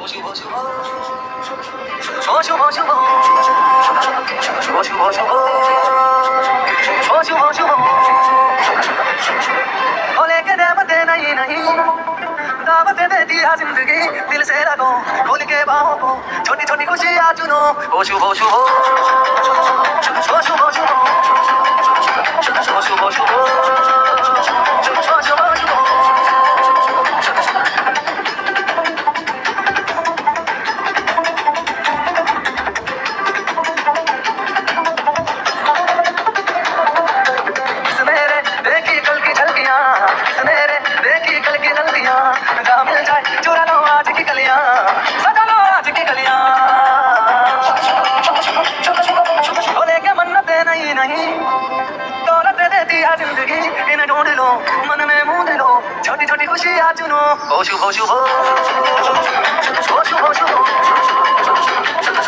শুভ শুভ শুভ শুভ শুভ শুভ শুভ শুভ शुभ शुभ भोले के देवते नहीं नहीं दावत देती है जिंदगी दिल से लगो खोल के बाहों को छोटी छोटी खुशियाँ चुनो ओ शुभ शुभ शुभ शुभ शुभ शुभ शुभ शुभ शुभ शुभ चुरा लो आज की कलियां सजा लो आज की कलियां भोले के मन्नतें नहीं नहीं दौलत देती है जिंदगी इन्हें ढूंढ लो मन में मूंद लो छोटी छोटी खुशियाँ चुनो ओ शुभ शुभ शुभ शुभ शुभ